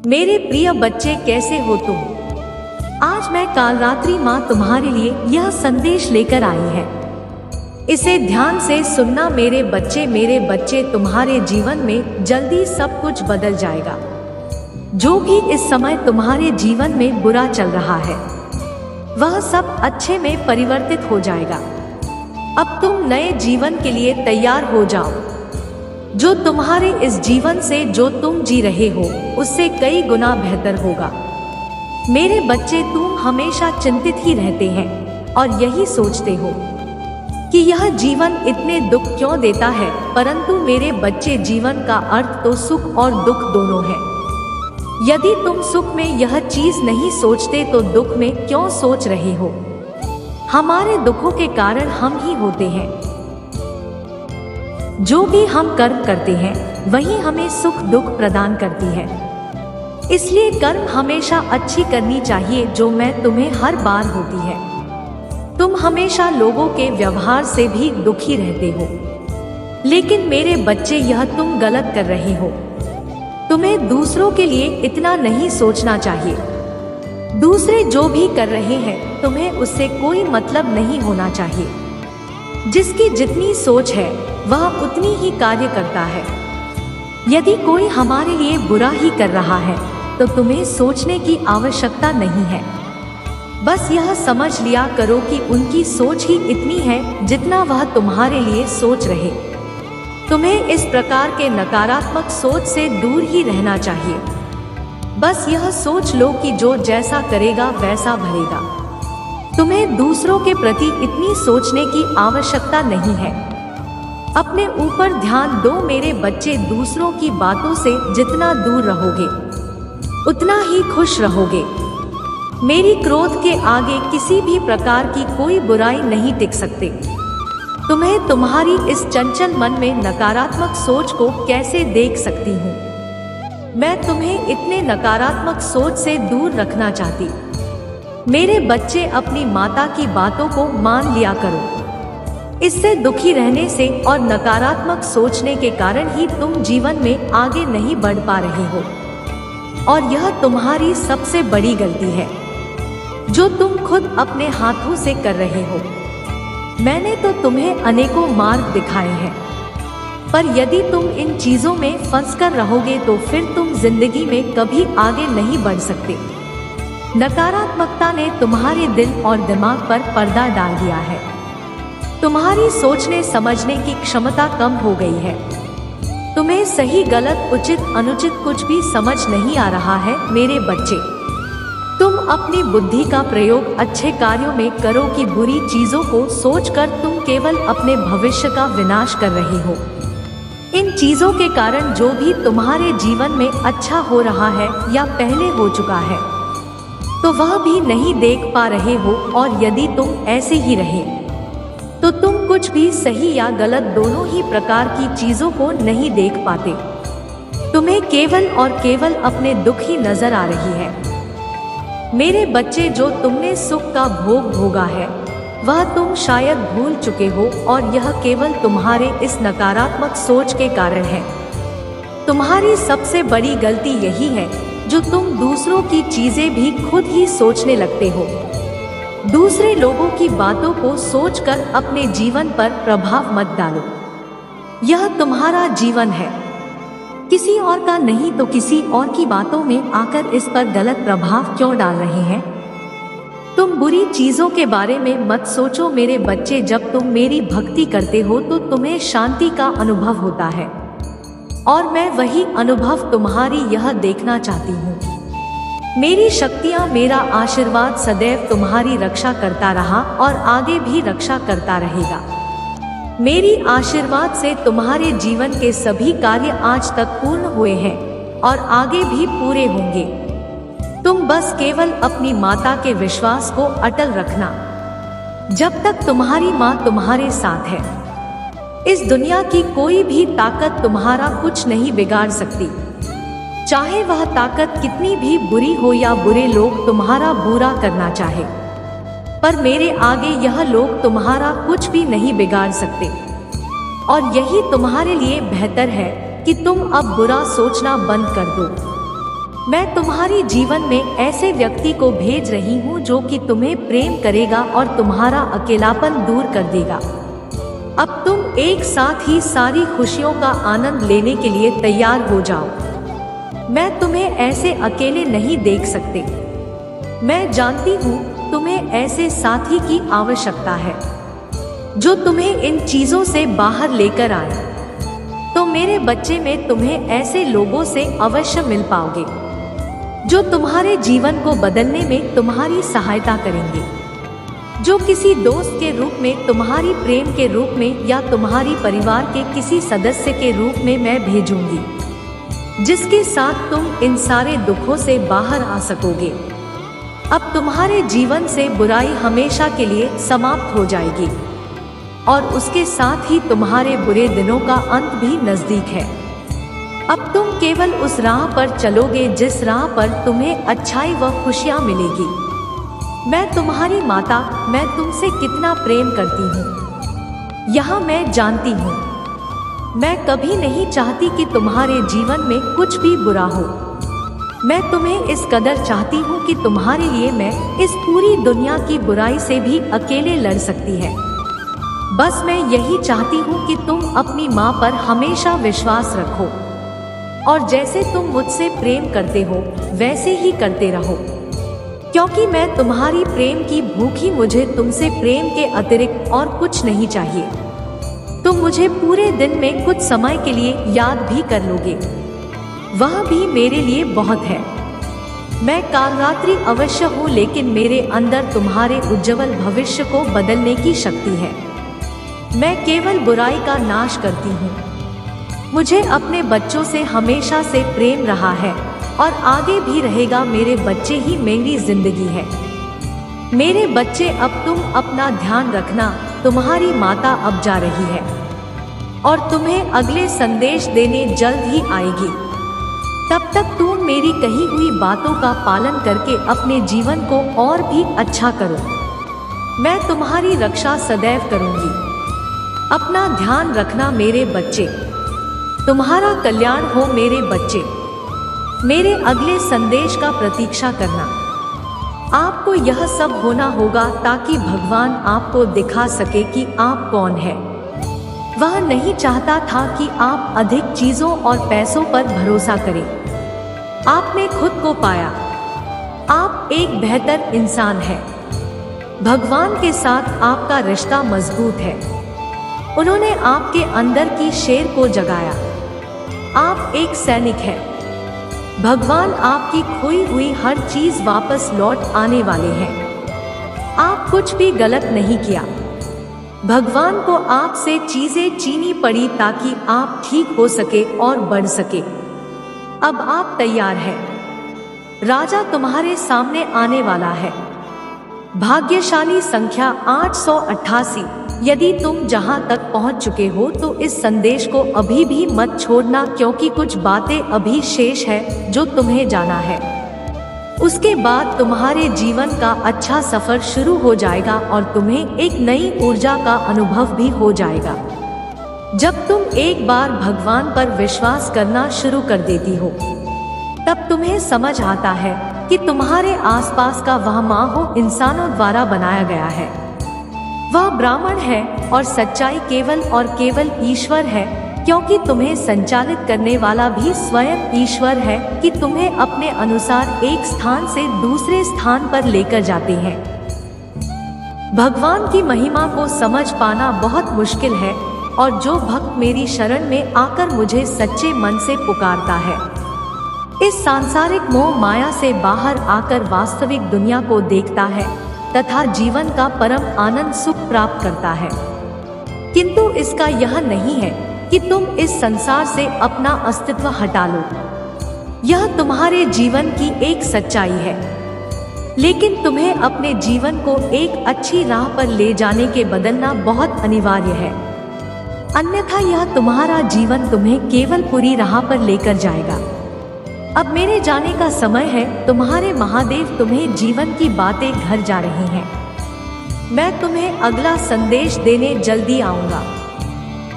मेरे प्रिय बच्चे, कैसे हो तुम? आज मैं काल रात्रि माँ तुम्हारे लिए यह संदेश लेकर आई है। इसे ध्यान से सुनना मेरे बच्चे, तुम्हारे जीवन में जल्दी सब कुछ बदल जाएगा। जो भी इस समय तुम्हारे जीवन में बुरा चल रहा है, वह सब अच्छे में परिवर्तित हो जाएगा। अब तुम नए जीवन के लिए तैयार हो जाओ। जो तुम्हारे इस जीवन से जो तुम जी रहे हो, उससे कई गुना बेहतर होगा। मेरे बच्चे, तुम हमेशा चिंतित ही रहते हैं और यही सोचते हो कि यह जीवन इतने दुख क्यों देता है। परंतु मेरे बच्चे, जीवन का अर्थ तो सुख और दुख दोनों है। यदि तुम सुख में यह चीज नहीं सोचते तो दुख में क्यों सोच रहे हो? हमारे दुखों के कारण हम ही होते हैं। जो भी हम कर्म करते हैं, वही हमें सुख दुख प्रदान करती है। इसलिए कर्म हमेशा अच्छी करनी चाहिए, जो मैं तुम्हें हर बार होती है। तुम हमेशा लोगों के व्यवहार से भी दुखी रहते हो, लेकिन मेरे बच्चे, यह तुम गलत कर रहे हो। तुम्हें दूसरों के लिए इतना नहीं सोचना चाहिए। दूसरे जो भी कर रहे हैं, तुम्हें उससे कोई मतलब नहीं होना चाहिए। जिसकी जितनी सोच है, वह उतनी ही कार्य करता है। यदि कोई हमारे लिए बुरा ही कर रहा है, तो तुम्हें सोचने की आवश्यकता नहीं है। बस यह समझ लिया करो कि उनकी सोच ही इतनी है जितना वह तुम्हारे लिए सोच रहे। तुम्हें इस प्रकार के नकारात्मक सोच से दूर ही रहना चाहिए। बस यह सोच लो कि जो जैसा करेगा वैसा भरेगा। तुम्हें दूसरों के प्रति इतनी सोचने की आवश्यकता नहीं है। अपने ऊपर ध्यान दो मेरे बच्चे। दूसरों की बातों से जितना दूर रहोगे, उतना ही खुश रहोगे। मेरी क्रोध के आगे किसी भी प्रकार की कोई बुराई नहीं टिक सकती। तुम्हें तुम्हारी इस चंचल मन में नकारात्मक सोच को कैसे देख सकती हूँ? मैं तुम्हें इतने नकारात्मक सोच से दूर रखना चाहती। मेरे बच्चे, अपनी माता की बातों को मान लिया करो। इससे दुखी रहने से और नकारात्मक सोचने के कारण ही तुम जीवन में आगे नहीं बढ़ पा रहे हो, और यह तुम्हारी सबसे बड़ी गलती है, जो तुम खुद अपने हाथों से कर रहे हो। मैंने तो तुम्हें अनेकों मार्ग दिखाए हैं, पर यदि तुम इन चीजों में फंसकर रहोगे तो फिर तुम जिंदगी में कभी आगे नहीं बढ़ सकते। नकारात्मकता ने तुम्हारे दिल और दिमाग पर पर्दा डाल दिया है। तुम्हारी सोचने समझने की क्षमता कम हो गई है। तुम्हें सही गलत उचित अनुचित कुछ भी समझ नहीं आ रहा है। मेरे बच्चे, तुम अपनी बुद्धि का प्रयोग अच्छे कार्यों में करो कि बुरी चीजों को सोचकर तुम केवल अपने भविष्य का विनाश कर रहे हो। इन चीजों के कारण जो भी तुम्हारे जीवन में अच्छा हो रहा है या पहले हो चुका है, तो वह भी नहीं देख पा रहे हो। और यदि तुम ऐसे ही रहे तो तुम कुछ भी सही या गलत दोनों ही प्रकार की चीजों को नहीं देख पाते। तुम्हें केवल और केवल अपने दुख ही नजर आ रही है। मेरे बच्चे, जो तुमने सुख का भोग भोगा है, वह तुम शायद भूल चुके हो, और यह केवल तुम्हारे इस नकारात्मक सोच के कारण है। तुम्हारी सबसे बड़ी गलती यही है, जो तुम दूसरों की चीजें भी खुद ही सोचने लगते हो। दूसरे लोगों की बातों को सोचकर अपने जीवन पर प्रभाव मत डालो। यह तुम्हारा जीवन है, किसी और का नहीं। तो किसी और की बातों में आकर इस पर गलत प्रभाव क्यों डाल रहे हैं? तुम बुरी चीजों के बारे में मत सोचो मेरे बच्चे। जब तुम मेरी भक्ति करते हो तो तुम्हें शांति का अनुभव होता है, और मैं वही अनुभव तुम्हारी यह देखना चाहती हूँ। मेरी शक्तियाँ, मेरा आशीर्वाद सदैव तुम्हारी रक्षा करता रहा और आगे भी रक्षा करता रहेगा। मेरी आशीर्वाद से तुम्हारे जीवन के सभी कार्य आज तक पूर्ण हुए हैं और आगे भी पूरे होंगे। तुम बस केवल अपनी माता के विश्वास को अटल रखना। जब तक तुम्हारी माँ तुम्हारे साथ है, इस दुनिया की कोई भी ताकत तुम्हारा कुछ नहीं बिगाड़ सकती। चाहे वह ताकत कितनी भी बुरी हो या बुरे लोग तुम्हारा बुरा करना चाहे, पर मेरे आगे यह लोग तुम्हारा कुछ भी नहीं बिगाड़ सकते। और यही तुम्हारे लिए बेहतर है कि तुम अब बुरा सोचना बंद कर दो। मैं तुम्हारी जीवन में ऐसे व्यक्ति को भेज रही हूँ जो कि तुम्हें प्रेम करेगा और तुम्हारा अकेलापन दूर कर देगा। अब तुम एक साथ ही सारी खुशियों का आनंद लेने के लिए तैयार हो जाओ। मैं तुम्हें ऐसे अकेले नहीं देख सकते। मैं जानती हूँ तुम्हें ऐसे साथी की आवश्यकता है जो तुम्हें इन चीजों से बाहर लेकर आए। तो मेरे बच्चे में तुम्हें ऐसे लोगों से अवश्य मिल पाओगे जो तुम्हारे जीवन को बदलने में तुम्हारी सहायता करेंगे, जो किसी दोस्त के रूप में, तुम्हारी प्रेम के रूप में या तुम्हारी परिवार के किसी सदस्य के रूप में मैं भेजूंगी, जिसके साथ तुम इन सारे दुखों से बाहर आ सकोगे। अब तुम्हारे जीवन से बुराई हमेशा के लिए समाप्त हो जाएगी और उसके साथ ही तुम्हारे बुरे दिनों का अंत भी नजदीक है। अब तुम केवल उस राह पर चलोगे जिस राह पर तुम्हें अच्छाई व खुशियाँ मिलेगी। मैं तुम्हारी माता, मैं तुमसे कितना प्रेम करती हूँ यहाँ मैं जानती हूँ। मैं कभी नहीं चाहती कि तुम्हारे जीवन में कुछ भी बुरा हो। मैं तुम्हें इस कदर चाहती हूँ कि तुम्हारे लिए मैं इस पूरी दुनिया की बुराई से भी अकेले लड़ सकती है। बस मैं यही चाहती हूँ कि तुम अपनी माँ पर हमेशा विश्वास रखो और जैसे तुम मुझसे प्रेम करते हो वैसे ही करते रहो, क्योंकि मैं तुम्हारी प्रेम की भूखी, मुझे तुमसे प्रेम के अतिरिक्त और कुछ नहीं चाहिए। तुम मुझे पूरे दिन में कुछ समय के लिए याद भी कर लोगे, वह भी मेरे लिए बहुत है। मैं कालरात्रि अवश्य हूँ, लेकिन मेरे अंदर तुम्हारे उज्जवल भविष्य को बदलने की शक्ति है। मैं केवल बुराई का नाश करती हूँ। मुझे अपने बच्चों से हमेशा से प्रेम रहा है और आगे भी रहेगा। मेरे बच्चे ही मेरी जिंदगी है। मेरे बच्चे, अब तुम अपना ध्यान रखना। तुम्हारी माता अब जा रही है और तुम्हें अगले संदेश देने जल्द ही आएगी। तब तक तुम मेरी कही हुई बातों का पालन करके अपने जीवन को और भी अच्छा करो। मैं तुम्हारी रक्षा सदैव करूंगी। अपना ध्यान रखना मेरे बच्चे। तुम्हारा कल्याण हो मेरे बच्चे। मेरे अगले संदेश का प्रतीक्षा करना। आपको यह सब होना होगा ताकि भगवान आपको दिखा सके कि आप कौन है। वह नहीं चाहता था कि आप अधिक चीजों और पैसों पर भरोसा करें। आपने खुद को पाया। आप एक बेहतर इंसान हैं। भगवान के साथ आपका रिश्ता मजबूत है। उन्होंने आपके अंदर की शेर को जगाया। आप एक सैनिक हैं। भगवान आपकी खोई हुई हर चीज वापस लौट आने वाले हैं। आप कुछ भी गलत नहीं किया। भगवान को आपसे चीजें छीनी पड़ी ताकि आप ठीक हो सके और बढ़ सके। अब आप तैयार हैं। राजा तुम्हारे सामने आने वाला है। भाग्यशाली संख्या 888। यदि तुम जहां तक पहुंच चुके हो तो इस संदेश को अभी भी मत छोड़ना, क्योंकि कुछ बातें अभी शेष है जो तुम्हें जाना है। उसके बाद तुम्हारे जीवन का अच्छा सफर शुरू हो जाएगा और तुम्हें एक नई ऊर्जा का अनुभव भी हो जाएगा। जब तुम एक बार भगवान पर विश्वास करना शुरू कर देती हो, तब तुम्हें समझ आता है कि तुम्हारे आसपास का वह माहौल इंसानों द्वारा बनाया गया है। वह ब्राह्मण है और सच्चाई केवल और केवल ईश्वर है, क्योंकि तुम्हें संचालित करने वाला भी स्वयं ईश्वर है कि तुम्हें अपने अनुसार एक स्थान से दूसरे स्थान पर लेकर जाते हैं। भगवान की महिमा को समझ पाना बहुत मुश्किल है, और जो भक्त मेरी शरण में आकर मुझे सच्चे मन से पुकारता है, इस सांसारिक मोह माया से बाहर आकर वास्तविक दुनिया को देखता है तथा जीवन का परम आनंद सुख प्राप्त करता है। किंतु इसका यह नहीं है कि तुम इस संसार से अपना अस्तित्व हटा लो। यह तुम्हारे जीवन की एक सच्चाई है, लेकिन तुम्हें अपने जीवन को एक अच्छी राह पर ले जाने के बदलना बहुत अनिवार्य है। अन्यथा यह तुम्हारा जीवन तुम्हें केवल पूरी राह पर लेकर जाएगा। अब मेरे जाने का समय है। तुम्हारे महादेव तुम्हें जीवन की बातें घर जा रही हैं। मैं तुम्हें अगला संदेश देने जल्दी आऊंगा,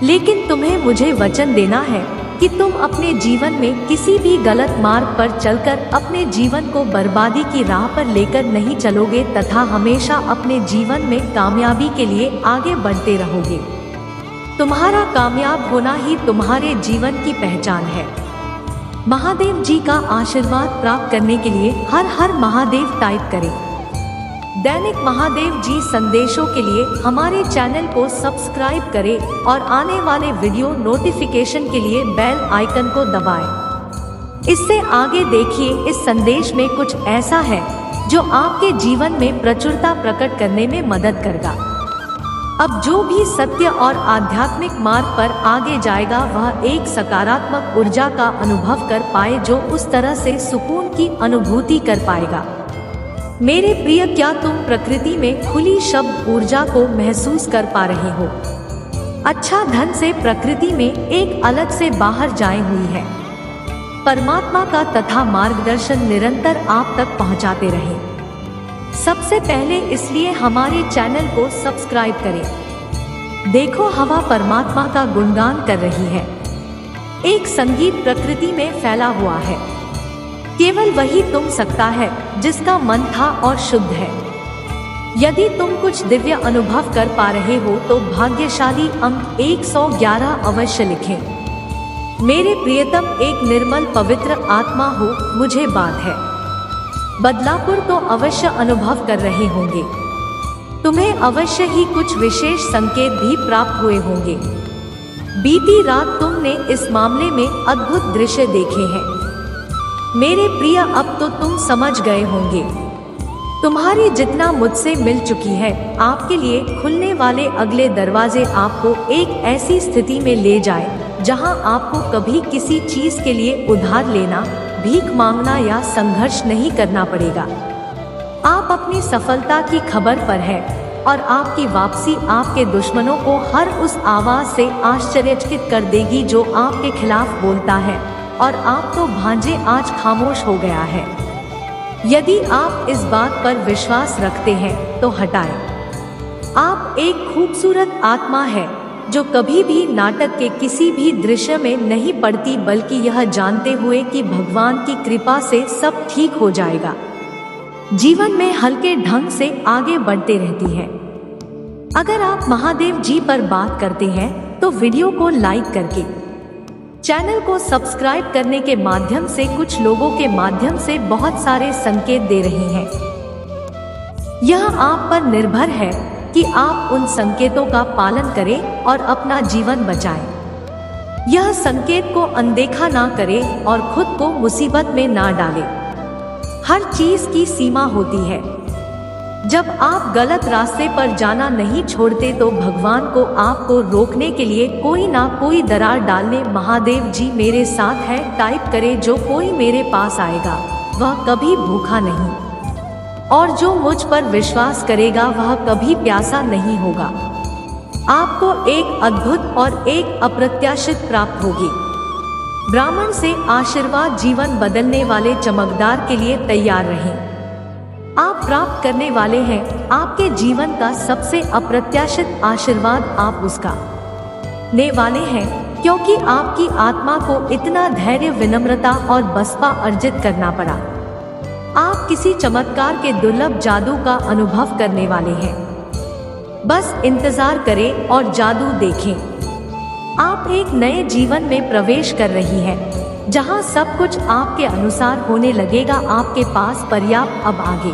लेकिन तुम्हें मुझे वचन देना है कि तुम अपने जीवन में किसी भी गलत मार्ग पर चलकर अपने जीवन को बर्बादी की राह पर लेकर नहीं चलोगे तथा हमेशा अपने जीवन में कामयाबी के लिए आगे बढ़ते रहोगे। तुम्हारा कामयाब होना ही तुम्हारे जीवन की पहचान है। महादेव जी का आशीर्वाद प्राप्त करने के लिए हर हर महादेव टाइप करें। दैनिक महादेव जी संदेशों के लिए हमारे चैनल को सब्सक्राइब करें और आने वाले वीडियो नोटिफिकेशन के लिए बेल आइकन को दबाएं। इससे आगे देखिए, इस संदेश में कुछ ऐसा है जो आपके जीवन में प्रचुरता प्रकट करने में मदद करेगा। अब जो भी सत्य और आध्यात्मिक मार्ग पर आगे जाएगा वह एक सकारात्मक ऊर्जा का अनुभव कर पाए, जो उस तरह से सुकून की अनुभूति कर पाएगा। मेरे प्रिय, क्या तुम प्रकृति में खुली शब्द ऊर्जा को महसूस कर पा रहे हो? अच्छा धन से प्रकृति में एक अलग से बाहर जाए हुई है। परमात्मा का तथा मार्गदर्शन निरंतर आप तक पहुंचाते रहे। सबसे पहले इसलिए हमारे चैनल को सब्सक्राइब करें। देखो, हवा परमात्मा का गुणगान कर रही है। एक संगीत प्रकृति में फैला हुआ है। केवल वही तुम सकता है जिसका मन था और शुद्ध है। यदि तुम कुछ दिव्य अनुभव कर पा रहे हो तो भाग्यशाली अंक 111 अवश्य लिखें। मेरे प्रियतम, एक निर्मल पवित्र आत्मा हो, मुझे बात है। बदलापुर तो अवश्य अनुभव कर रहे होंगे। तुम्हें अवश्य ही कुछ विशेष संकेत भी प्राप्त हुए होंगे। बीती रात तुमने इस मामले में अद्भुत दृश्य देखे हैं। मेरे प्रिय, अब तो तुम समझ गए होंगे। तुम्हारी जितना मुझसे मिल चुकी है, आपके लिए खुलने वाले अगले दरवाजे आपको एक ऐसी स्थिति में ले जाए जहां आपको कभी किसी चीज के लिए उधार लेना, भीख मांगना या संघर्ष नहीं करना पड़ेगा। आप अपनी सफलता की खबर पर है और आपकी वापसी आपके दुश्मनों को हर उस आवाज से आश्चर्यचकित कर देगी जो आपके खिलाफ बोलता है, और आप तो भांजे आज खामोश हो गया है। यदि आप इस बात पर विश्वास रखते हैं तो हटाएं। आप एक खूबसूरत आत्मा है जो कभी भी नाटक के किसी भी दृश्य में नहीं पड़ती, बल्कि यह जानते हुए कि भगवान की कृपा से सब ठीक हो जाएगा, जीवन में हल्के ढंग से आगे बढ़ते रहती है। अगर आप महादेव जी पर बात करते हैं तो वीडियो को लाइक करके, चैनल को सब्सक्राइब करने के माध्यम से कुछ लोगों के माध्यम से बहुत सारे संकेत दे रहे हैं। यह आप पर निर्भर है कि आप उन संकेतों का पालन करें और अपना जीवन बचाएं। यह संकेत को अनदेखा ना करें और खुद को मुसीबत में ना डालें। हर चीज की सीमा होती है। जब आप गलत रास्ते पर जाना नहीं छोड़ते तो भगवान को आपको रोकने के लिए कोई ना कोई दरार डालने महादेव जी मेरे साथ है टाइप करे। जो कोई मेरे पास आएगा वह कभी भूखा नहीं, और जो मुझ पर विश्वास करेगा वह कभी प्यासा नहीं होगा। आपको एक अद्भुत और एक अप्रत्याशित प्राप्त होगी। ब्राह्मण से आशीर्वाद जीवन बदलने वाले चमकदार के लिए तैयार रहें। आप प्राप्त करने वाले हैं आपके जीवन का सबसे अप्रत्याशित आशीर्वाद। आप उसका ने वाले हैं क्योंकि आपकी आत्मा को इतना धैर्य, विनम्रता और बसपा अर्जित करना पड़ा। आप किसी चमत्कार के दुर्लभ जादू का अनुभव करने वाले हैं। बस इंतजार करें और जादू देखें। आप एक नए जीवन में प्रवेश कर रही हैं, जहां सब कुछ आपके अनुसार होने लगेगा। आपके पास पर्याप्त अब आगे